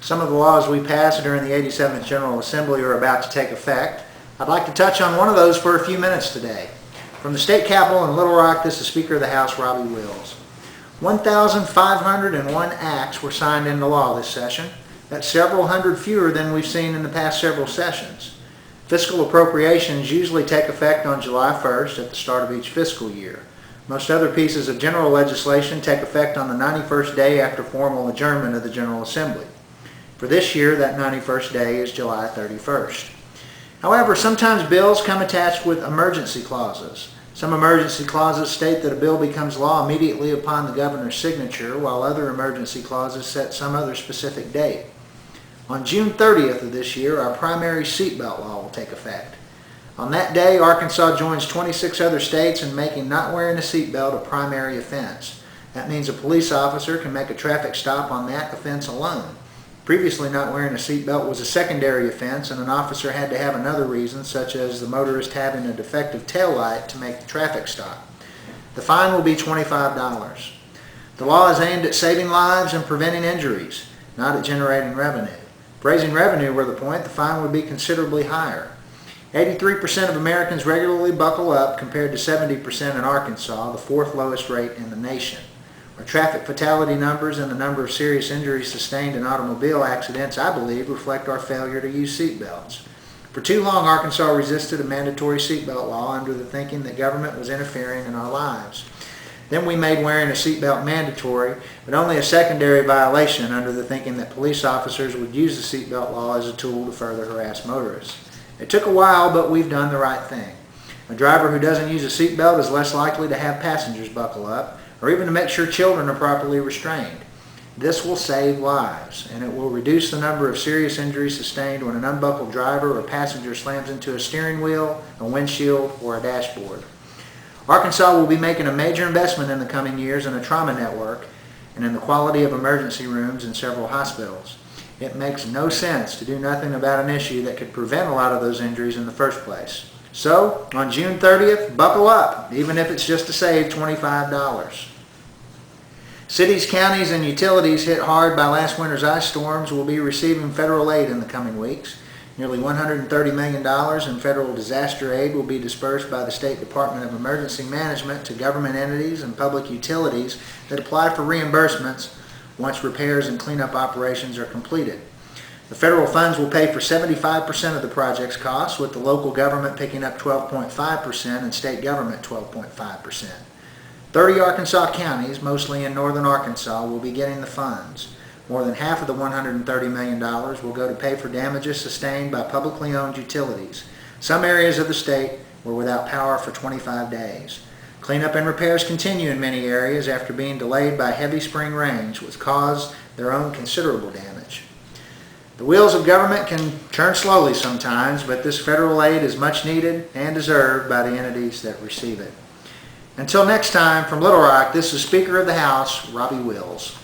Some of the laws we passed during the 87th General Assembly are about to take effect. I'd like to touch on one of those for a few minutes today. From the state capitol in Little Rock, this is Speaker of the House, Robbie Wills. 1,501 acts were signed into law this session. That's several hundred fewer than we've seen in the past several sessions. Fiscal appropriations usually take effect on July 1st at the start of each fiscal year. Most other pieces of general legislation take effect on the 91st day after formal adjournment of the General Assembly. For this year, that 91st day is July 31st. However, sometimes bills come attached with emergency clauses. Some emergency clauses state that a bill becomes law immediately upon the governor's signature, while other emergency clauses set some other specific date. On June 30th of this year, our primary seatbelt law will take effect. On that day, Arkansas joins 26 other states in making not wearing a seatbelt a primary offense. That means a police officer can make a traffic stop on that offense alone. Previously, not wearing a seatbelt was a secondary offense, and an officer had to have another reason, such as the motorist having a defective taillight to make the traffic stop. The fine will be $25. The law is aimed at saving lives and preventing injuries, not at generating revenue. If raising revenue were the point, the fine would be considerably higher. 83% of Americans regularly buckle up, compared to 70% in Arkansas, the fourth lowest rate in the nation. Our traffic fatality numbers and the number of serious injuries sustained in automobile accidents, I believe, reflect our failure to use seatbelts. For too long, Arkansas resisted a mandatory seatbelt law under the thinking that government was interfering in our lives. Then we made wearing a seatbelt mandatory, but only a secondary violation, under the thinking that police officers would use the seatbelt law as a tool to further harass motorists. It took a while, but we've done the right thing. A driver who doesn't use a seatbelt is less likely to have passengers buckle up, or even to make sure children are properly restrained. This will save lives, and it will reduce the number of serious injuries sustained when an unbuckled driver or passenger slams into a steering wheel, a windshield, or a dashboard. Arkansas will be making a major investment in the coming years in a trauma network and in the quality of emergency rooms in several hospitals. It makes no sense to do nothing about an issue that could prevent a lot of those injuries in the first place. So, on June 30th, buckle up, even if it's just to save $25. Cities, counties, and utilities hit hard by last winter's ice storms will be receiving federal aid in the coming weeks. Nearly $130 million in federal disaster aid will be dispersed by the State Department of Emergency Management to government entities and public utilities that apply for reimbursements once repairs and cleanup operations are completed. The federal funds will pay for 75% of the project's costs, with the local government picking up 12.5% and state government 12.5%. 30 Arkansas counties, mostly in northern Arkansas, will be getting the funds. More than half of the $130 million will go to pay for damages sustained by publicly owned utilities. Some areas of the state were without power for 25 days. Cleanup and repairs continue in many areas after being delayed by heavy spring rains, which caused their own considerable damage. The wheels of government can turn slowly sometimes, but this federal aid is much needed and deserved by the entities that receive it. Until next time, from Little Rock, this is Speaker of the House, Robbie Wills.